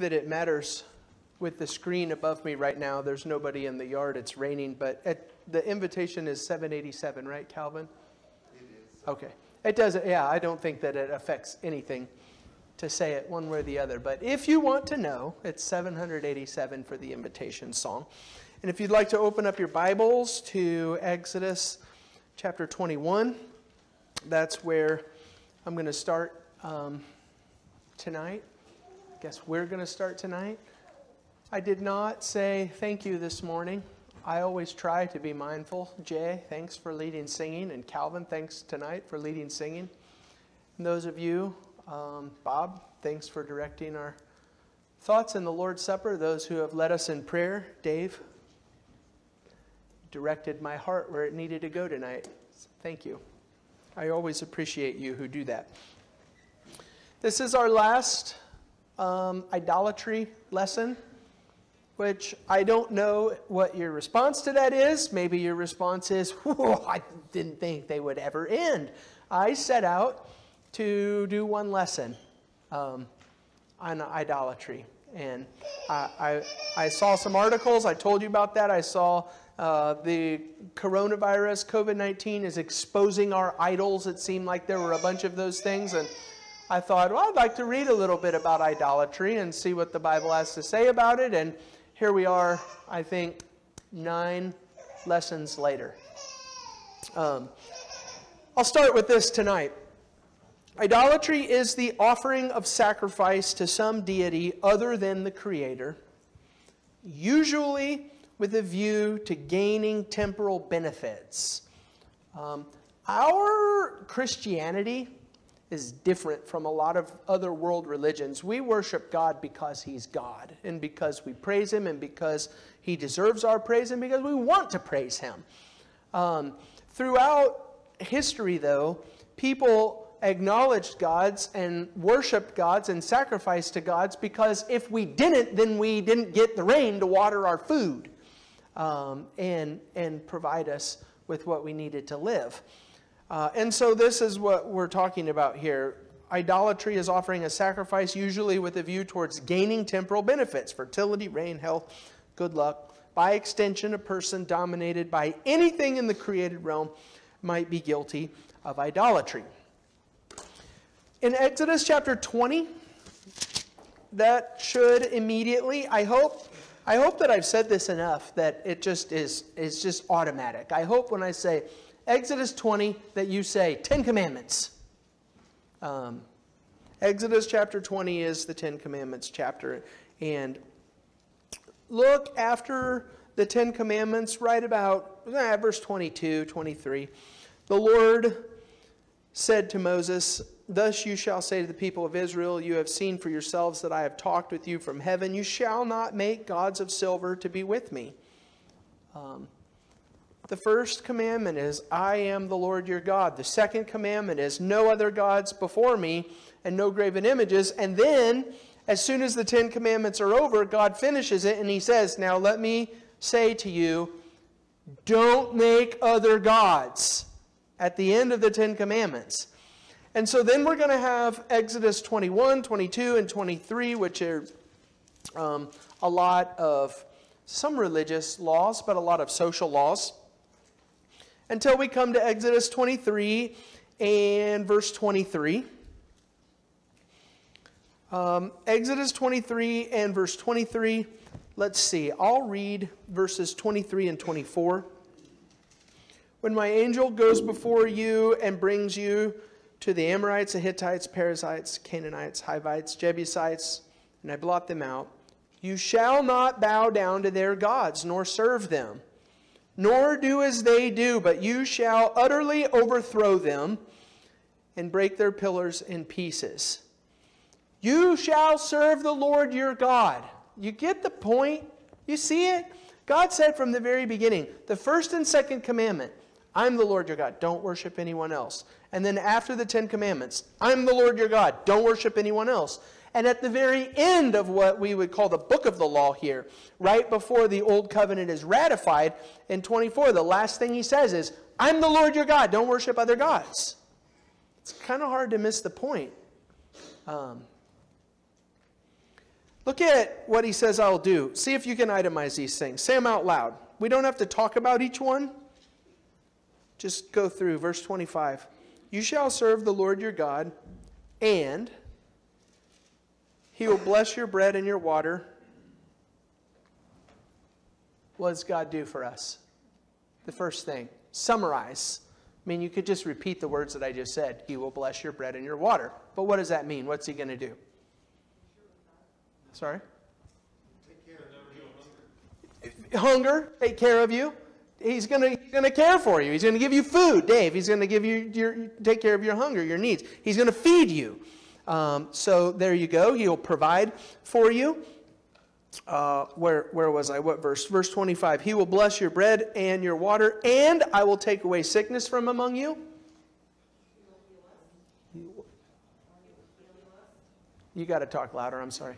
that it matters with the screen above me right now. There's nobody in the yard. It's raining, but the invitation is 787, right, Calvin? It is. Okay. It doesn't, yeah, I don't think that it affects anything to say it one way or the other. But if you want to know, it's 787 for the invitation song. And if you'd like to open up your Bibles to Exodus chapter 21, that's where I'm going to start tonight. I guess we're going to start tonight. I did not say thank you this morning. I always try to be mindful. Jay, thanks for leading singing. And Calvin, thanks tonight for leading singing. And those of you, Bob, thanks for directing our thoughts in the Lord's Supper. Those who have led us in prayer, Dave, directed my heart where it needed to go tonight. Thank you. I always appreciate you who do that. This is our last idolatry lesson, which I don't know what your response to that is. Maybe your response is, I didn't think they would ever end. I set out to do one lesson on idolatry. And I saw some articles. I told you about that. I saw the coronavirus, COVID-19, is exposing our idols. It seemed like there were a bunch of those things. And I thought, well, I'd like to read a little bit about idolatry and see what the Bible has to say about it. And here we are, I think, 9 lessons later. I'll start with this tonight. Idolatry is the offering of sacrifice to some deity other than the Creator, usually with a view to gaining temporal benefits. Our Christianity is different from a lot of other world religions. We worship God because He's God, and because we praise Him, and because He deserves our praise, and because we want to praise Him. Throughout history, though, people acknowledged gods and worshiped gods and sacrificed to gods because if we didn't, then we didn't get the rain to water our food and provide us with what we needed to live. And so this is what we're talking about here. Idolatry is offering a sacrifice usually with a view towards gaining temporal benefits, fertility, rain, health, good luck. By extension, a person dominated by anything in the created realm might be guilty of idolatry. In Exodus chapter 20, that should immediately, I hope that I've said this enough that it just is just automatic. I hope when I say Exodus 20 that you say 10 Commandments. Exodus chapter 20 is the 10 Commandments chapter. And look after the 10 Commandments, right about verse 22, 23. The Lord said to Moses, "Thus you shall say to the people of Israel, you have seen for yourselves that I have talked with you from heaven. You shall not make gods of silver to be with me." The first commandment is, I am the Lord your God. The second commandment is, no other gods before me and no graven images. And then, as soon as the 10 commandments are over, God finishes it and He says, now let me say to you, don't make other gods at the end of the 10 commandments. And so then we're going to have Exodus 21, 22, and 23, which are a lot of some religious laws, but a lot of social laws. Until we come to Exodus 23 and verse 23. Exodus 23 and verse 23. Let's see. I'll read verses 23 and 24. When my angel goes before you and brings you to the Amorites, the Hittites, Perizzites, Canaanites, Hivites, Jebusites, and I blot them out, you shall not bow down to their gods, nor serve them, nor do as they do, but you shall utterly overthrow them and break their pillars in pieces. You shall serve the Lord your God. You get the point? You see it? God said from the very beginning, the first and second commandment, I'm the Lord your God. Don't worship anyone else. And then after the 10 commandments, I'm the Lord your God. Don't worship anyone else. And at the very end of what we would call the book of the law here, right before the old covenant is ratified, in 24, the last thing He says is, I'm the Lord your God. Don't worship other gods. It's kind of hard to miss the point. Look at what he says I'll do. See if you can itemize these things. Say them out loud. We don't have to talk about each one. Just go through verse 25. You shall serve the Lord your God, and he will bless your bread and your water. What does God do for us? The first thing. Summarize. I mean, you could just repeat the words that I just said. He will bless your bread and your water. But what does that mean? What's he going to do? Sorry? Take care of hunger, take care of you. He's going to care for you. He's going to give you food, Dave. He's going to give you take care of your hunger, your needs. He's going to feed you. So there you go. He'll provide for you. Where was I? What verse? Verse 25. He will bless your bread and your water, and I will take away sickness from among you. You got to talk louder. I'm sorry.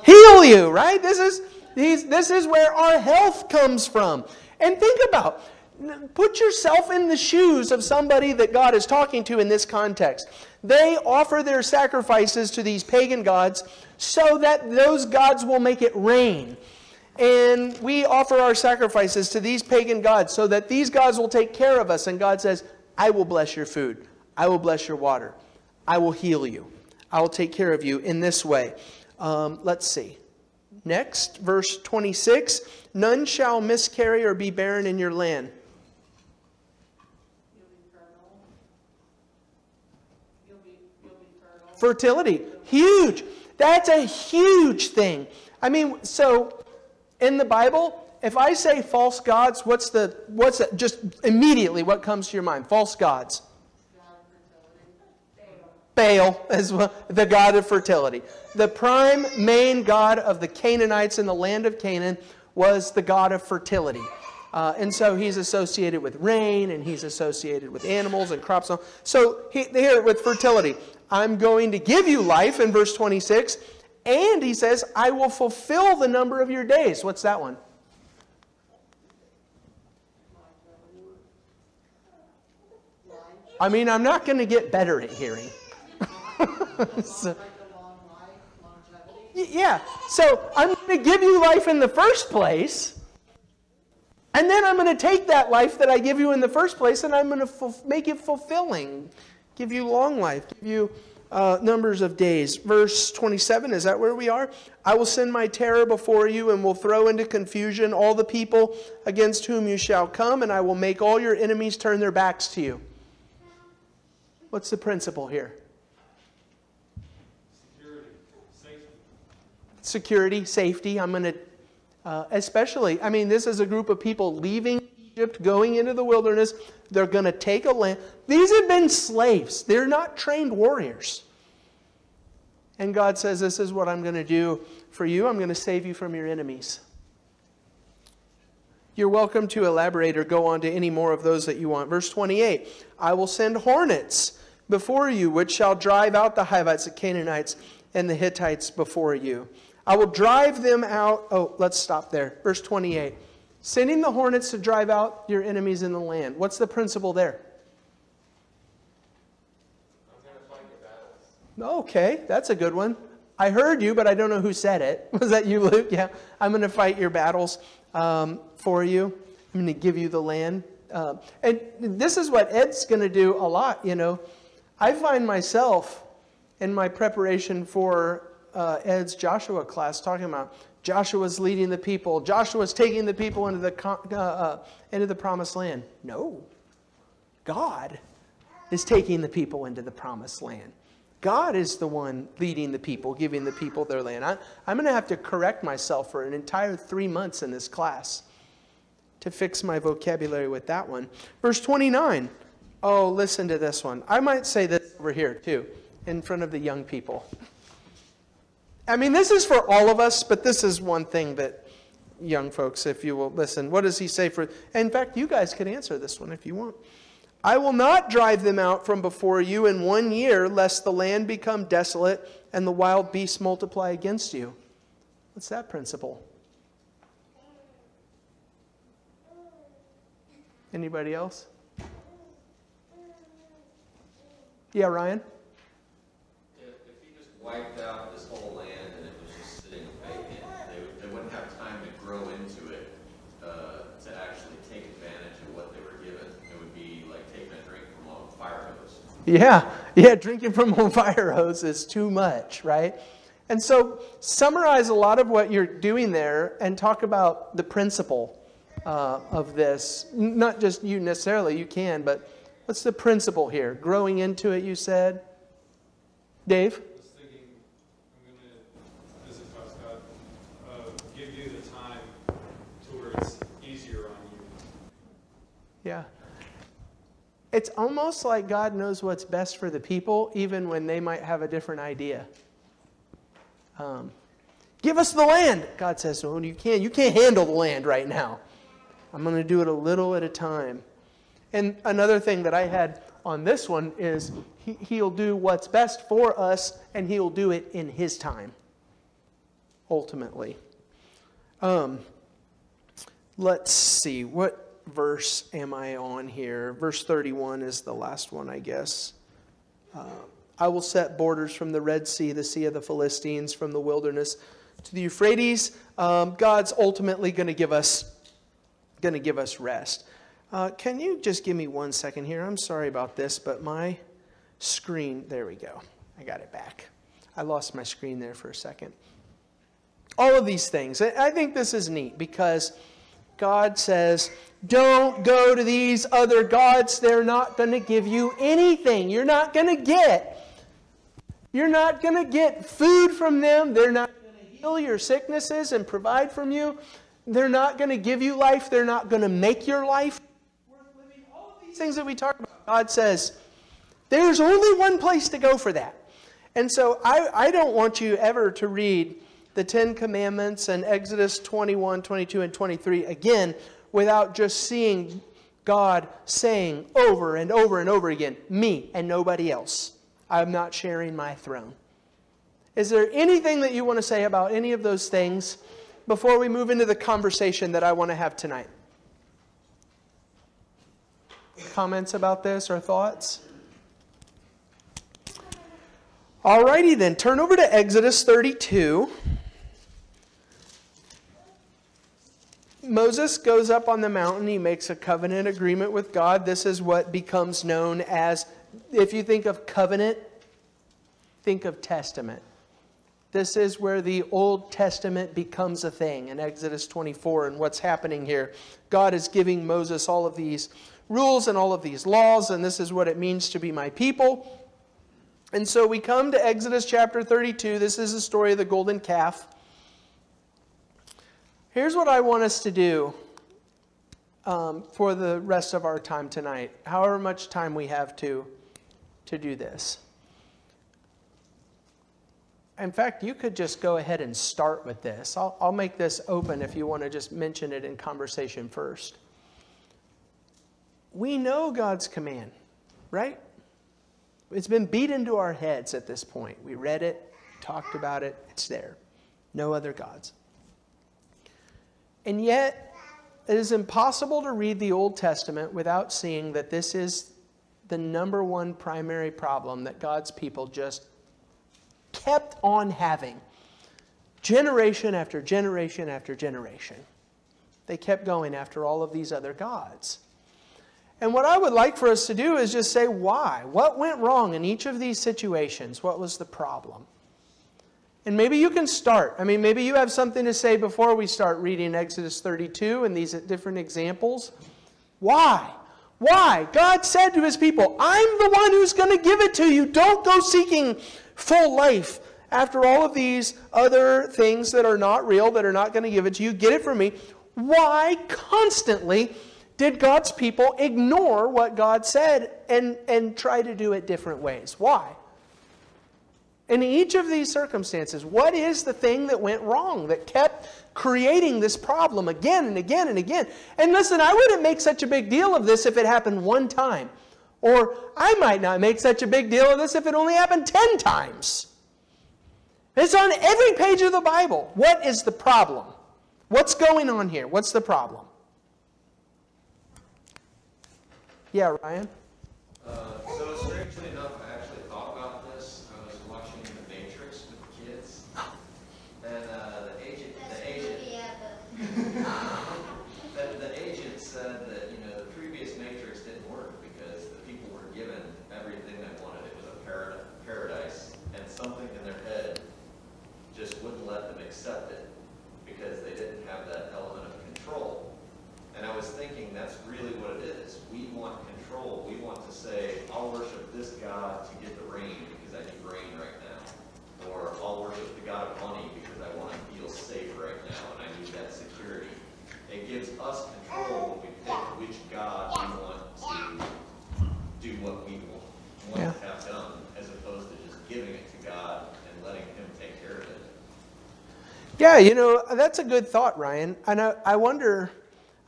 Heal you, right? This is where our health comes from. And think about, put yourself in the shoes of somebody that God is talking to in this context. They offer their sacrifices to these pagan gods so that those gods will make it rain. And we offer our sacrifices to these pagan gods so that these gods will take care of us. And God says, I will bless your food. I will bless your water. I will heal you. I will take care of you in this way. Let's see. Next, verse 26. None shall miscarry or be barren in your land. You'll be fertile. Fertility. Huge. That's a huge thing. I mean, so in the Bible, if I say false gods, what's just immediately what comes to your mind? False gods. Baal is the god of fertility. The prime main god of the Canaanites in the land of Canaan was the god of fertility. And so he's associated with rain, and he's associated with animals and crops. So here with fertility, I'm going to give you life in verse 26. And he says, I will fulfill the number of your days. What's that one? I mean, I'm not going to get better at hearing. So, yeah, so I'm going to give you life in the first place, and then I'm going to take that life that I give you in the first place, and I'm going to make it fulfilling, give you long life, give you numbers of days. Verse 27, is that where we are? I will send my terror before you and will throw into confusion all the people against whom you shall come, and I will make all your enemies turn their backs to you. What's the principle here? Security, safety. I'm going to, especially, I mean, this is a group of people leaving Egypt, going into the wilderness. They're going to take a land. These have been slaves. They're not trained warriors. And God says, this is what I'm going to do for you. I'm going to save you from your enemies. You're welcome to elaborate or go on to any more of those that you want. Verse 28, I will send hornets before you, which shall drive out the Hivites, the Canaanites, and the Hittites before you. I will drive them out. Oh, let's stop there. Verse 28. Sending the hornets to drive out your enemies in the land. What's the principle there? I'm going to fight your battles. Okay, that's a good one. I heard you, but I don't know who said it. Was that you, Luke? Yeah. I'm going to fight your battles for you. I'm going to give you the land. And this is what Ed's going to do a lot, you know. I find myself in my preparation for Ed's Joshua class talking about Joshua's leading the people. Joshua's taking the people into the promised land. No. God is taking the people into the promised land. God is the one leading the people, giving the people their land. I'm going to have to correct myself for an entire 3 months in this class to fix my vocabulary with that one. Verse 29. Oh, listen to this one. I might say this over here too, in front of the young people. I mean, this is for all of us, but this is one thing that young folks, if you will listen. What does he say for... In fact, you guys could answer this one if you want. I will not drive them out from before you in 1 year, lest the land become desolate and the wild beasts multiply against you. What's that principle? Anybody else? Yeah, Ryan? If he just wiped out this whole land and it was just sitting vacant, they wouldn't have time to grow into it to actually take advantage of what they were given. It would be like taking a drink from a fire hose. Yeah, drinking from a fire hose is too much, right? And so summarize a lot of what you're doing there and talk about the principle of this. Not just you necessarily, you can, but what's the principle here? Growing into it, you said. Dave? I was thinking, I'm going to, as it talks about, give you the time to where it's easier on you. Yeah. It's almost like God knows what's best for the people, even when they might have a different idea. Give us the land. God says, well, you can't handle the land right now. I'm going to do it a little at a time. And another thing that I had on this one is he'll do what's best for us, and he'll do it in his time, ultimately. Let's see, what verse am I on here? Verse 31 is the last one, I guess. I will set borders from the Red Sea, the Sea of the Philistines, from the wilderness to the Euphrates. God's ultimately going to give us rest. Can you just give me 1 second here? I'm sorry about this, but my screen, there we go. I got it back. I lost my screen there for a second. All of these things. I think this is neat because God says, don't go to these other gods. They're not going to give you anything. You're not going to get food from them. They're not going to heal your sicknesses and provide from you. They're not going to give you life. They're not going to make your life worth living. All of these things that we talk about, God says, there's only one place to go for that. And so I don't want you ever to read the 10 Commandments and Exodus 21, 22, and 23 again without just seeing God saying over and over and over again, me and nobody else. I'm not sharing my throne. Is there anything that you want to say about any of those things before we move into the conversation that I want to have tonight? Comments about this or thoughts? Alrighty then, turn over to Exodus 32. Moses goes up on the mountain. He makes a covenant agreement with God. This is what becomes known as, if you think of covenant, think of testament. This is where the Old Testament becomes a thing in Exodus 24. And what's happening here, God is giving Moses all of these rules and all of these laws, and this is what it means to be my people. And so we come to Exodus chapter 32. This is the story of the golden calf. Here's what I want us to do for the rest of our time tonight, however much time we have to do this. In fact, you could just go ahead and start with this. I'll make this open if you want to just mention it in conversation first. We know God's command, right? It's been beat into our heads at this point. We read it, talked about it, it's there. No other gods. And yet, it is impossible to read the Old Testament without seeing that this is the number one primary problem that God's people just kept on having. Generation after generation after generation. They kept going after all of these other gods. And what I would like for us to do is just say why. What went wrong in each of these situations? What was the problem? And maybe you can start. I mean, maybe you have something to say before we start reading Exodus 32 and these different examples. Why? Why? God said to his people, I'm the one who's going to give it to you. Don't go seeking full life after all of these other things that are not real, that are not going to give it to you. Get it from me. Why constantly did God's people ignore what God said and try to do it different ways? Why? In each of these circumstances, what is the thing that went wrong that kept creating this problem again and again and again? And listen, I wouldn't make such a big deal of this if it happened one time. Or I might not make such a big deal of this if it only happened 10 times. It's on every page of the Bible. What is the problem? What's going on here? What's the problem? Yeah, Ryan? So strangely enough, I actually thought about this. I was watching The Matrix Yeah, that's a good thought, Ryan. And I wonder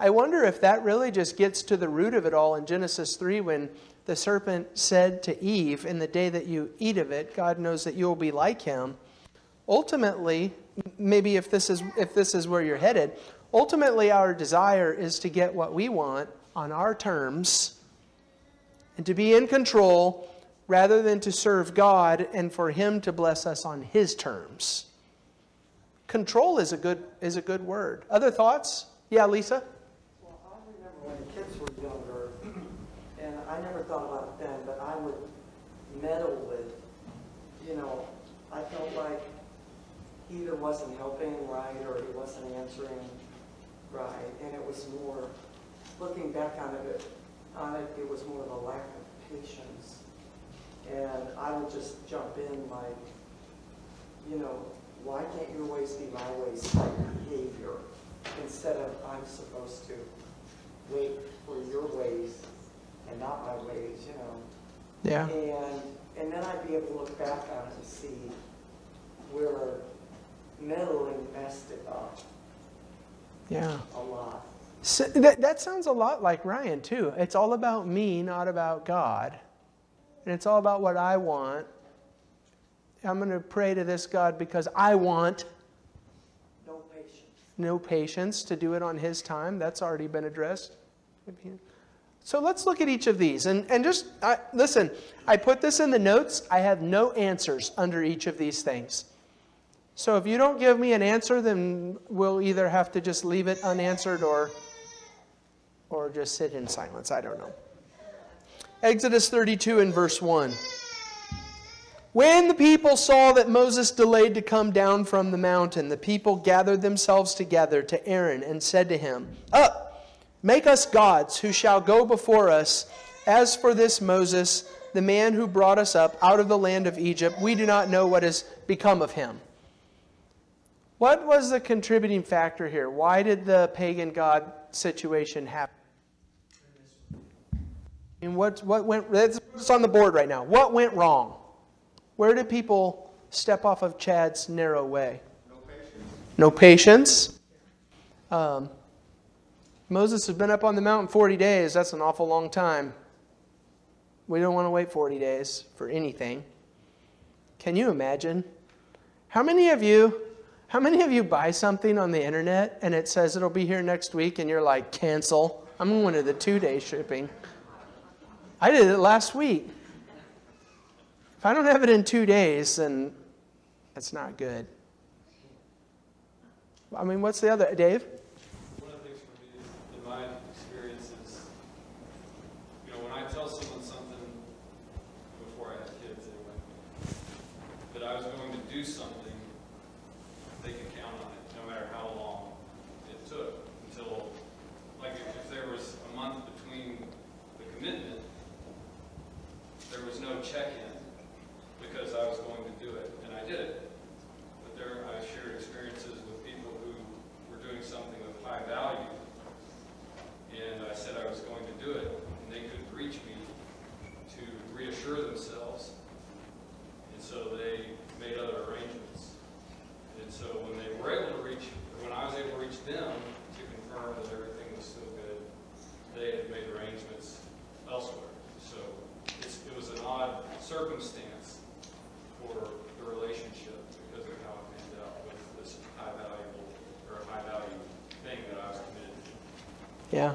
if that really just gets to the root of it all in Genesis 3 when the serpent said to Eve, in the day that you eat of it, God knows that you will be like him. Ultimately, maybe if this is where you're headed, ultimately our desire is to get what we want on our terms and to be in control rather than to serve God and for him to bless us on his terms. Control is a good word. Other thoughts? Yeah, Lisa? Well, I remember when the kids were younger, and I never thought about it then, but I would meddle with, I felt like he either wasn't helping right or he wasn't answering right, and it was more, looking back on it, it was more of a lack of patience. And I would just jump in like, why can't your ways be my ways type behavior instead of I'm supposed to wait for your ways and not my ways, Yeah. And then I'd be able to look back on it and see where meddling messed it up. Yeah. A lot. So that sounds a lot like Ryan, too. It's all about me, not about God. And it's all about what I want. I'm going to pray to this God because I want no patience to do it on his time. That's already been addressed. So let's look at each of these. And just, listen, I put this in the notes. I have no answers under each of these things. So if you don't give me an answer, then we'll either have to just leave it unanswered or just sit in silence. I don't know. Exodus 32 and verse 1. When the people saw that Moses delayed to come down from the mountain, the people gathered themselves together to Aaron and said to him, Up, make us gods who shall go before us. As for this Moses, the man who brought us up out of the land of Egypt, we do not know what has become of him. What was the contributing factor here? Why did the pagan god situation happen? And what went? It's on the board right now. What went wrong? Where did people step off of Chad's narrow way? No patience. Moses has been up on the mountain 40 days. That's an awful long time. We don't want to wait 40 days for anything. Can you imagine? How many of you buy something on the internet and it says it'll be here next week and you're like, cancel? I'm going to the 2-day shipping. I did it last week. If I don't have it in 2 days, then that's not good. I mean, what's the other, Dave? One of the things for me is, in my experience, is, when I tell someone something, before I had kids anyway, that I was going to do something, they could count on it, no matter how long it took, until, like, if there was a month between the commitment, there was no check-in, because I was going to do it, and I did it. But I shared experiences with people who were doing something of high value, and I said I was going to do it, and they couldn't reach me to reassure themselves, and so they made other arrangements. And so when they were able to when I was able to reach them to confirm that everything was still good, they had made arrangements elsewhere. So it was an odd circumstance for the relationship because of how it panned out with this high value thing that I was committed to. Yeah.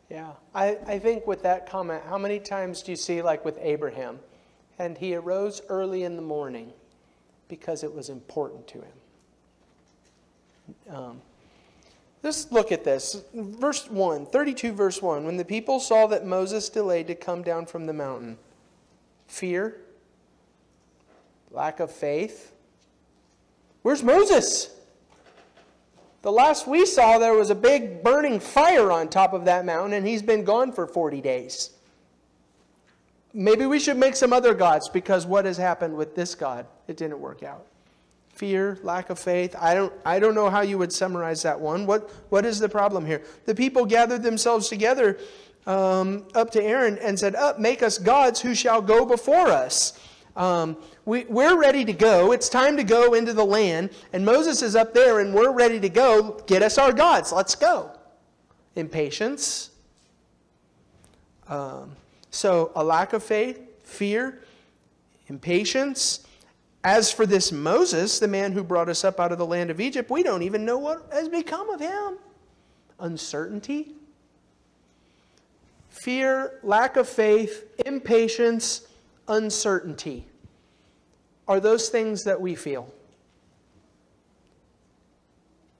Yeah. I think with that comment, how many times do you see, like with Abraham, and he arose early in the morning because it was important to him? Just look at this. Verse 1, 32 verse 1. When the people saw that Moses delayed to come down from the mountain, fear, lack of faith. Where's Moses? The last we saw, there was a big burning fire on top of that mountain, and he's been gone for 40 days. Maybe we should make some other gods, because what has happened with this God? It didn't work out. Fear, lack of faith. I don't know how you would summarize that one. What is the problem here? The people gathered themselves together up to Aaron and said, Up, make us gods who shall go before us. We're ready to go. It's time to go into the land. And Moses is up there and we're ready to go. Get us our gods. Let's go. Impatience. So a lack of faith, fear, impatience. As for this Moses, the man who brought us up out of the land of Egypt, we don't even know what has become of him. Uncertainty, fear, lack of faith, impatience, uncertainty. Are those things that we feel?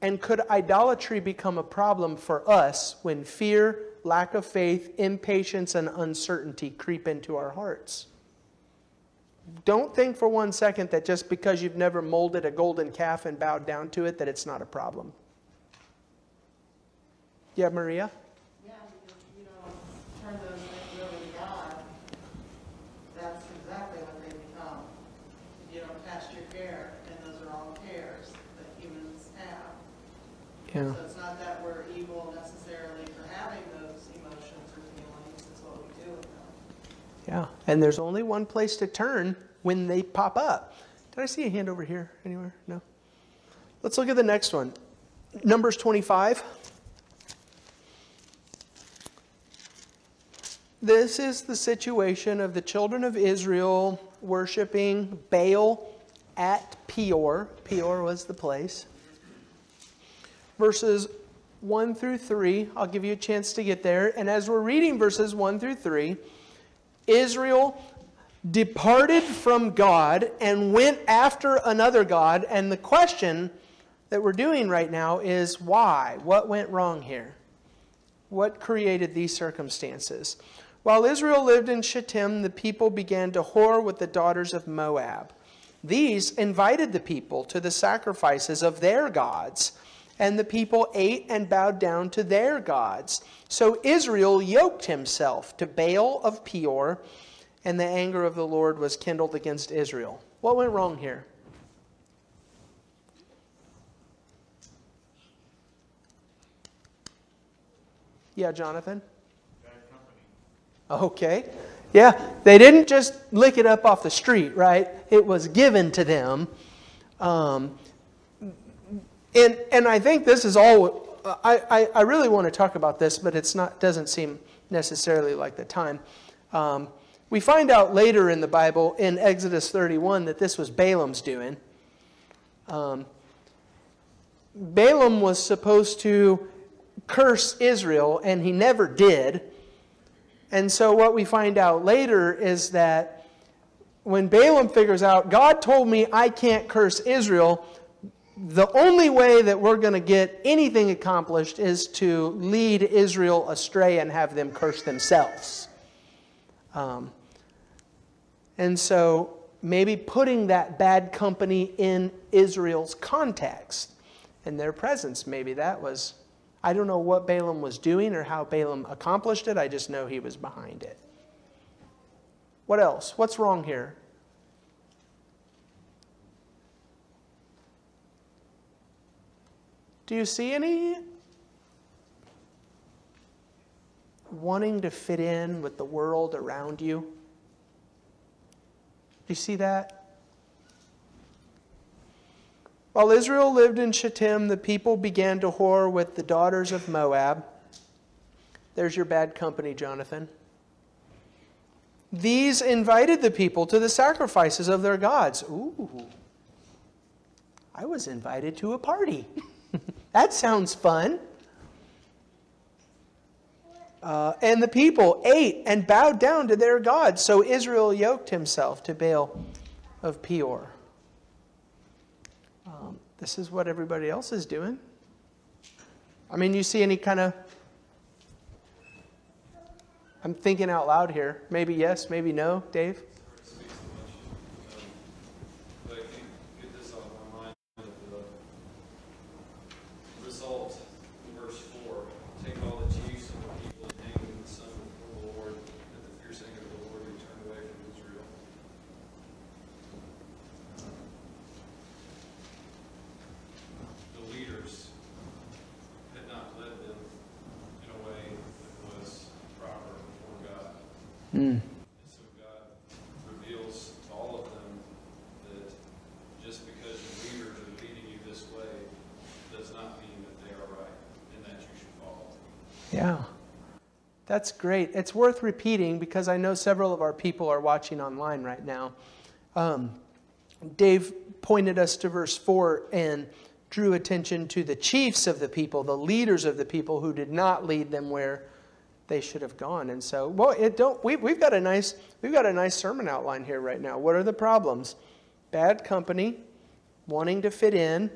And could idolatry become a problem for us when fear, lack of faith, impatience, and uncertainty creep into our hearts? Don't think for one second that just because you've never molded a golden calf and bowed down to it, that it's not a problem. Yeah, Maria? Yeah, because you don't turn those things over to God. That's exactly what they become. You don't cast your care, and those are all cares that humans have. Yeah. So it's not that we're evil necessarily for having those emotions or feelings. It's what we do with them. Yeah, and there's only one place to turn when they pop up. Did I see a hand over here anywhere? No? Let's look at the next one. Numbers 25. This is the situation of the children of Israel worshiping Baal at Peor. Peor was the place. Verses 1 through 3. I'll give you a chance to get there. And as we're reading verses 1 through 3, Israel departed from God and went after another god. And the question that we're doing right now is why? What went wrong here? What created these circumstances? While Israel lived in Shittim, the people began to whore with the daughters of Moab. These invited the people to the sacrifices of their gods, and the people ate and bowed down to their gods. So Israel yoked himself to Baal of Peor, and the anger of the Lord was kindled against Israel. What went wrong here? Yeah, Jonathan? Okay. Yeah, they didn't just lick it up off the street, right? It was given to them. And I think this is all, I really want to talk about this, but doesn't seem necessarily like the time. We find out later in the Bible, in Exodus 31, that this was Balaam's doing. Balaam was supposed to curse Israel, and he never did. And so what we find out later is that when Balaam figures out, God told me I can't curse Israel, the only way that we're going to get anything accomplished is to lead Israel astray and have them curse themselves. And so maybe putting that bad company in Israel's context and their presence, maybe that was... I don't know what Balaam was doing or how Balaam accomplished it. I just know he was behind it. What else? What's wrong here? Do you see any wanting to fit in with the world around you? Do you see that? While Israel lived in Shittim, the people began to whore with the daughters of Moab. There's your bad company, Jonathan. These invited the people to the sacrifices of their gods. Ooh, I was invited to a party. That sounds fun. And the people ate and bowed down to their gods. So Israel yoked himself to Baal of Peor. This is what everybody else is doing. I mean, you see any kind of... I'm thinking out loud here. Maybe yes, maybe no. Dave? But I can't get this off my mind. The result in verse 4. Take all the chiefs of the people and hang them in the sun before the Lord, that the fierce anger of the Lord be turned away from Israel. The leaders had not led them in a way that was proper before God. And so God reveals to all of Yeah. That's great. It's worth repeating because I know several of our people are watching online right now. Dave pointed us to verse 4 and drew attention to the chiefs of the people, the leaders of the people who did not lead them where they should have gone. And so, well, we've got a nice sermon outline here right now. What are the problems? Bad company, wanting to fit in,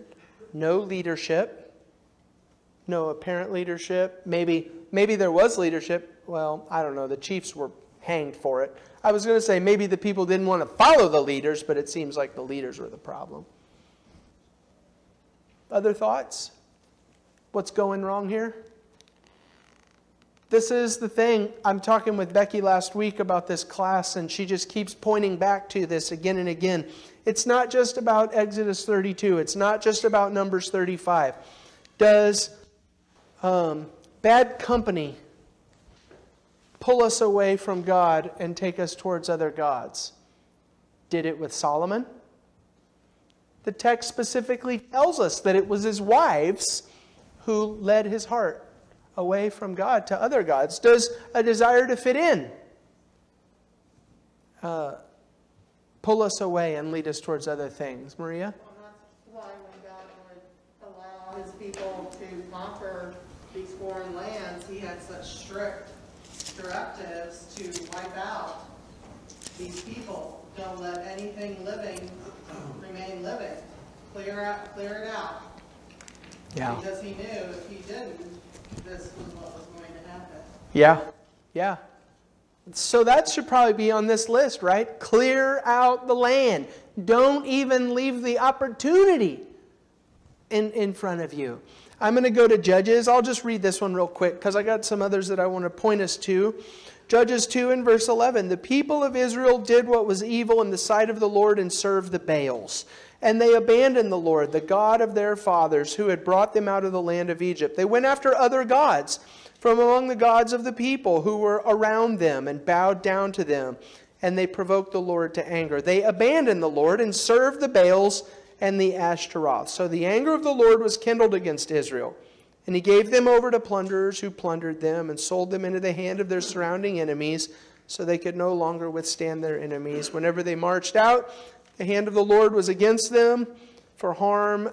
no leadership, no apparent leadership. Maybe there was leadership. Well, I don't know. The chiefs were hanged for it. I was going to say maybe the people didn't want to follow the leaders, but it seems like the leaders were the problem. Other thoughts? What's going wrong here? This is the thing. I'm talking with Becky last week about this class, and she just keeps pointing back to this again and again. It's not just about Exodus 32. It's not just about Numbers 35. Does bad company pull us away from God and take us towards other gods? Did it with Solomon? The text specifically tells us that it was his wives who led his heart away from God to other gods. Does a desire to fit in pull us away and lead us towards other things? Maria? Well, that's why when God would allow his people to conquer these foreign lands, he had such strict directives to wipe out these people. Don't let anything living remain living. Clear it out. Yeah. Because he knew if he didn't, this was what was going to happen. Yeah. So that should probably be on this list, right? Clear out the land. Don't even leave the opportunity in front of you. I'm going to go to Judges. I'll just read this one real quick because I got some others that I want to point us to. Judges 2 and verse 11. The people of Israel did what was evil in the sight of the Lord and served the Baals. And they abandoned the Lord, the God of their fathers, who had brought them out of the land of Egypt. They went after other gods from among the gods of the people who were around them and bowed down to them. And they provoked the Lord to anger. They abandoned the Lord and served the Baals and the Ashtaroth. So the anger of the Lord was kindled against Israel. And he gave them over to plunderers who plundered them and sold them into the hand of their surrounding enemies, so they could no longer withstand their enemies. Whenever they marched out, the hand of the Lord was against them for harm,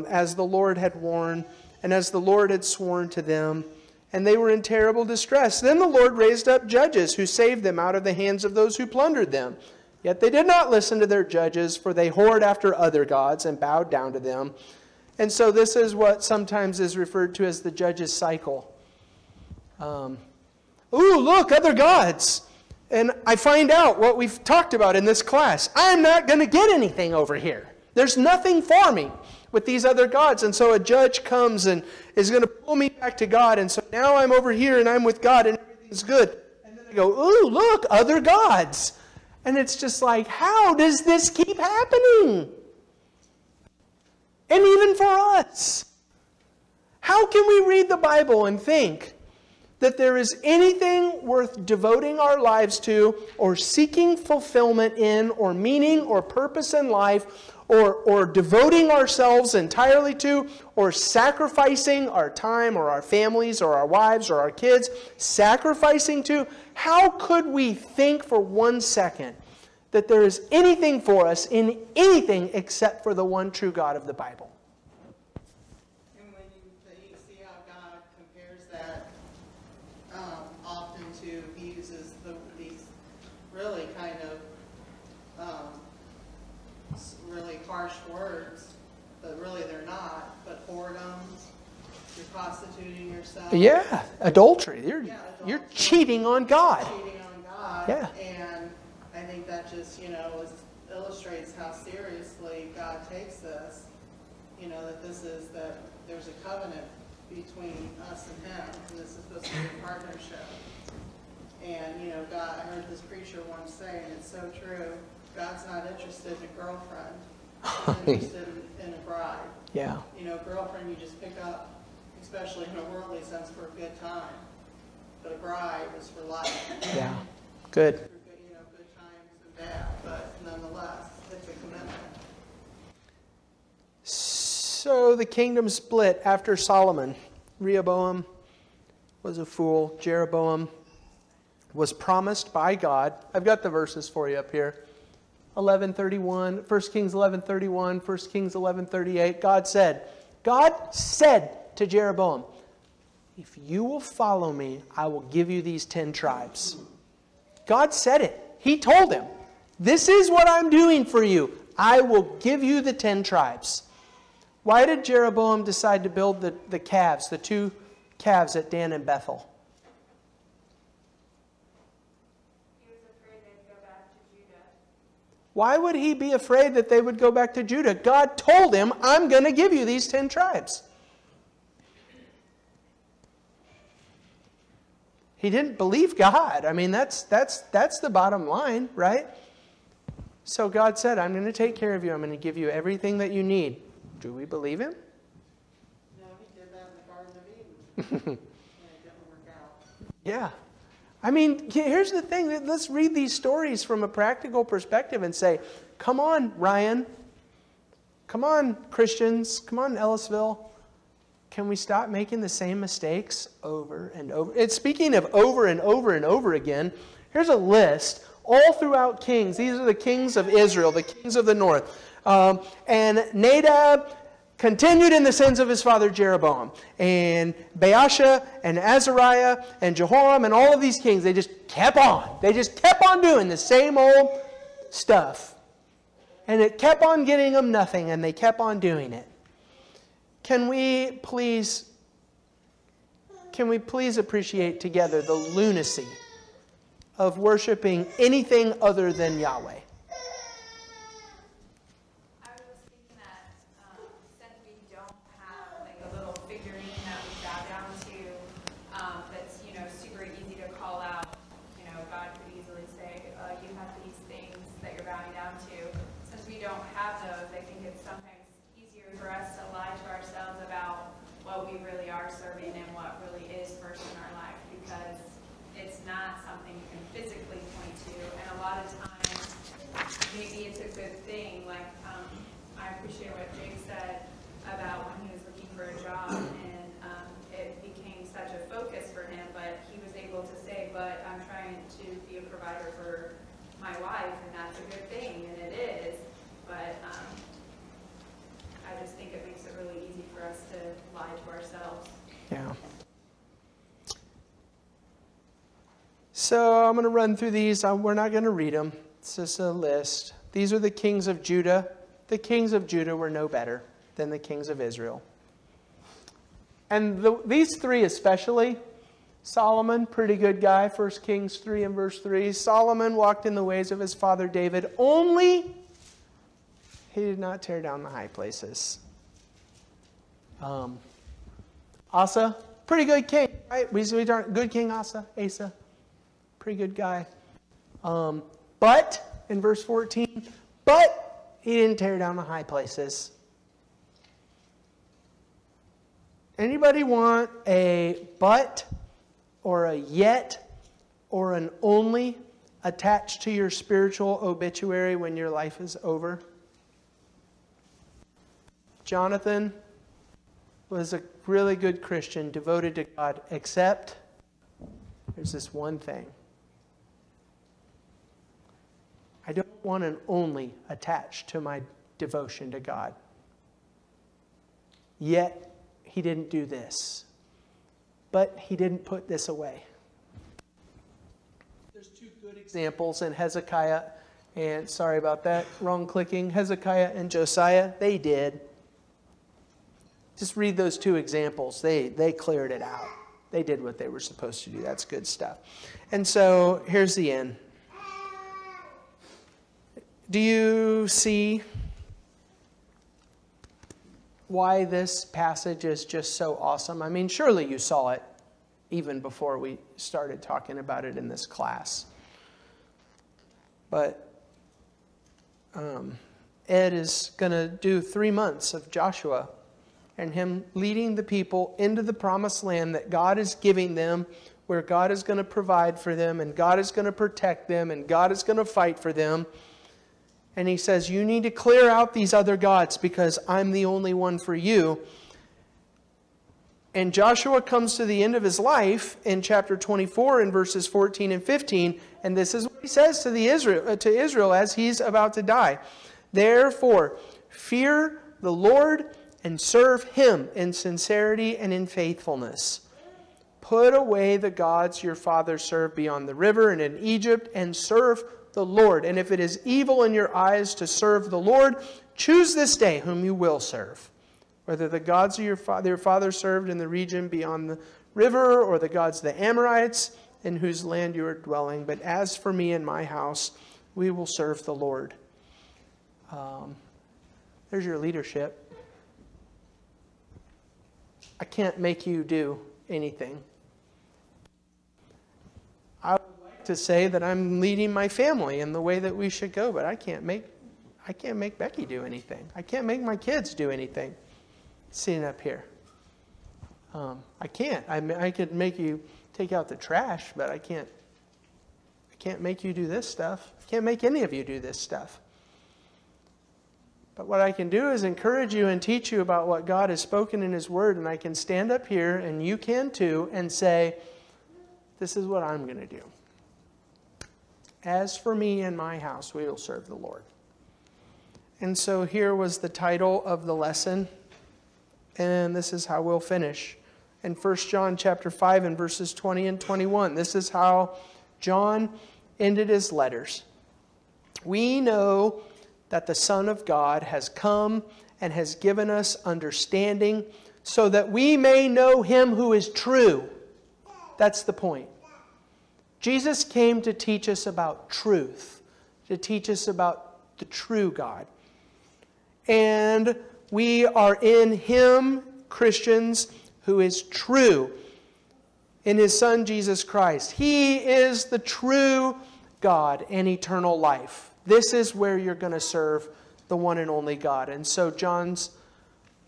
as the Lord had warned, and as the Lord had sworn to them. And they were in terrible distress. Then the Lord raised up judges who saved them out of the hands of those who plundered them. Yet they did not listen to their judges, for they whored after other gods and bowed down to them. And so this is what sometimes is referred to as the judge's cycle. Ooh, look, other gods. And I find out what we've talked about in this class. I'm not going to get anything over here. There's nothing for me with these other gods. And so a judge comes and is going to pull me back to God. And so now I'm over here and I'm with God and everything's good. And then I go, ooh, look, other gods. And it's just like, how does this keep happening? And even for us, how can we read the Bible and think that there is anything worth devoting our lives to or seeking fulfillment in or meaning or purpose in life or devoting ourselves entirely to or sacrificing our time or our families or our wives or our kids, sacrificing to? How could we think for 1 second that there is anything for us in anything except for the one true God of the Bible? And when you see how God compares that often to, he uses these really kind of really harsh words, but really they're not, but whoredom, you're prostituting yourself. Yeah, adultery. You're cheating on God. Cheating on God. Yeah. And I think that just, illustrates how seriously God takes this. That that there's a covenant between us and him, and this is supposed to be a partnership. And, God, I heard this preacher once say, and it's so true, God's not interested in a girlfriend. He's interested in a bride. Yeah. Girlfriend you just pick up, especially in a worldly sense, for a good time. But a bride is for life. Yeah. Good. For good times and bad, but nonetheless, it's a commitment. So the kingdom split after Solomon. Rehoboam was a fool. Jeroboam was promised by God. I've got the verses for you up here. 11:31, 1 Kings 11:31, 1 Kings 11:38. God said to Jeroboam, if you will follow me, I will give you these 10 tribes. God said it. He told him, this is what I'm doing for you. I will give you the 10 tribes. Why did Jeroboam decide to build the calves, the 2 calves at Dan and Bethel? He was afraid they'd go back to Judah. Why would he be afraid that they would go back to Judah? God told him, I'm going to give you these 10 tribes. He didn't believe God. I mean, that's the bottom line, right? So God said, I'm going to take care of you. I'm going to give you everything that you need. Do we believe him? No, he did that in the Garden of Eden. And it didn't work out. Yeah. I mean, here's the thing. Let's read these stories from a practical perspective and say, come on, Ryan. Come on, Christians. Come on, Ellisville. Can we stop making the same mistakes over and over? It's speaking of over and over and over again. Here's a list all throughout Kings. These are the kings of Israel, the kings of the north. And Nadab continued in the sins of his father Jeroboam. And Baasha and Azariah and Jehoram and all of these kings, they just kept on. They just kept on doing the same old stuff. And it kept on getting them nothing, and they kept on doing it. Can we please appreciate together the lunacy of worshiping anything other than Yahweh? I was just thinking that since we don't have like a little figurine that we bow down to, that's super easy to call out. God could easily say, you have these things that you're bowing down to. Since we don't have those, I think it's sometimes easier for us to lie to ourselves about what we really are serving and what really is first in our life, because it's not something you can physically point to, and a lot of times maybe it's a good thing. Like I appreciate what Jake said about when he was looking for a job, and it became such a focus for him, but he was able to say, but I'm trying to be a provider for my wife, and that's a good thing, and it is, but I just think it makes it really easy for us to lie to ourselves. Yeah. So I'm going to run through these. We're not going to read them. It's just a list. These are the kings of Judah. The kings of Judah were no better than the kings of Israel. And these 3 especially, Solomon, pretty good guy, 1 Kings 3 and verse 3. Solomon walked in the ways of his father David, only he did not tear down the high places. Asa, pretty good king, right? We aren't good king Asa, pretty good guy. But in verse 14, but he didn't tear down the high places. Anybody want a but or a yet or an only attached to your spiritual obituary when your life is over? Jonathan was a really good Christian, devoted to God, except there's this one thing. I don't want an only attached to my devotion to God. Yet, he didn't do this. But he didn't put this away. There's 2 good examples in Hezekiah, and sorry about that, wrong clicking. Hezekiah and Josiah, they did. Just read those 2 examples. They cleared it out. They did what they were supposed to do. That's good stuff. And so here's the end. Do you see why this passage is just so awesome? I mean, surely you saw it even before we started talking about it in this class. But Ed is going to do 3 months of Joshua and him leading the people into the promised land that God is giving them, where God is going to provide for them, and God is going to protect them, and God is going to fight for them. And he says, you need to clear out these other gods because I'm the only one for you. And Joshua comes to the end of his life in chapter 24 in verses 14 and 15. And this is what he says to Israel as he's about to die. Therefore, fear the Lord and serve him in sincerity and in faithfulness. Put away the gods your fathers served beyond the river and in Egypt, and serve the Lord. And if it is evil in your eyes to serve the Lord, choose this day whom you will serve. Whether the gods of your father served in the region beyond the river, or the gods of the Amorites, in whose land you are dwelling. But as for me and my house, we will serve the Lord. There's your leadership. I can't make you do anything. I would like to say that I'm leading my family in the way that we should go, but I can't make Becky do anything. I can't make my kids do anything. Sitting up here, I can't. I could make you take out the trash, but I can't make you do this stuff. I can't make any of you do this stuff. But what I can do is encourage you and teach you about what God has spoken in His Word, and I can stand up here, and you can too, and say, this is what I'm going to do. As for me and my house, we will serve the Lord. And so here was the title of the lesson. And this is how we'll finish. In 1 John chapter 5 and verses 20 and 21. This is how John ended his letters. We know that the Son of God has come and has given us understanding so that we may know Him who is true. That's the point. Jesus came to teach us about truth, to teach us about the true God. And we are in Him, Christians, who is true, in His Son, Jesus Christ. He is the true God and eternal life. This is where you're going to serve the one and only God. And so John's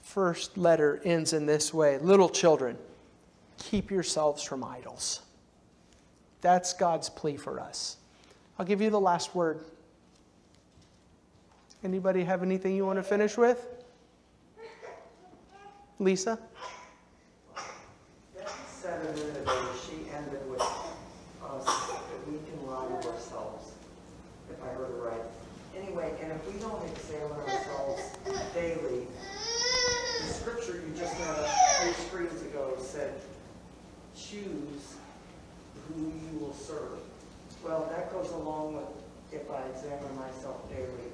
first letter ends in this way. Little children, keep yourselves from idols. That's God's plea for us. I'll give you the last word. Anybody have anything you want to finish with? Lisa? That said a minute ago, she ended with us that we can lie to ourselves, if I heard it right. Anyway, and if we don't examine ourselves daily, the scripture you just had a few screens ago said, choose who you will serve. Well, that goes along with if I examine myself daily,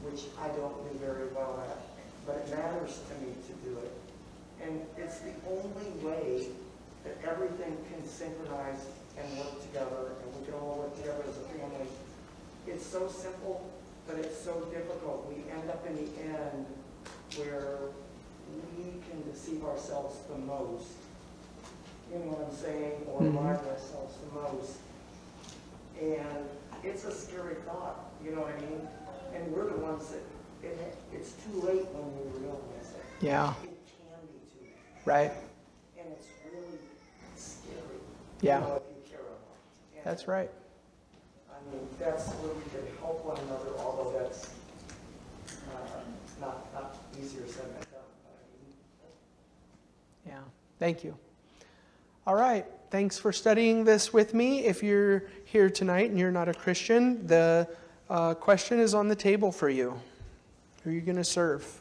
which I don't do very well at, but it matters to me to do it. And it's the only way that everything can synchronize and work together, and we can all work together as a family. It's so simple, but it's so difficult. We end up in the end where we can deceive ourselves the most. You know what I'm saying? Or lie to ourselves the most. And it's a scary thought, you know what I mean? And we're the ones that, it's too late when we realize it. Yeah. It can be too late. Right. And it's really scary. Yeah. You know, if you care about it. And That's right. I mean, that's where we can help one another, although that's not easier said than done. But I mean, Yeah. Thank you. All right. Thanks for studying this with me. If you're here tonight and you're not a Christian, the question is on the table for you. Who are you going to serve?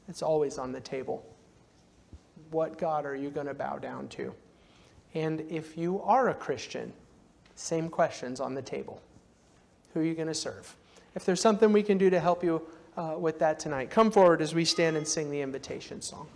It's always on the table. What God are you going to bow down to? And if you are a Christian, same questions on the table. Who are you going to serve? If there's something we can do to help you with that tonight, come forward as we stand and sing the invitation song.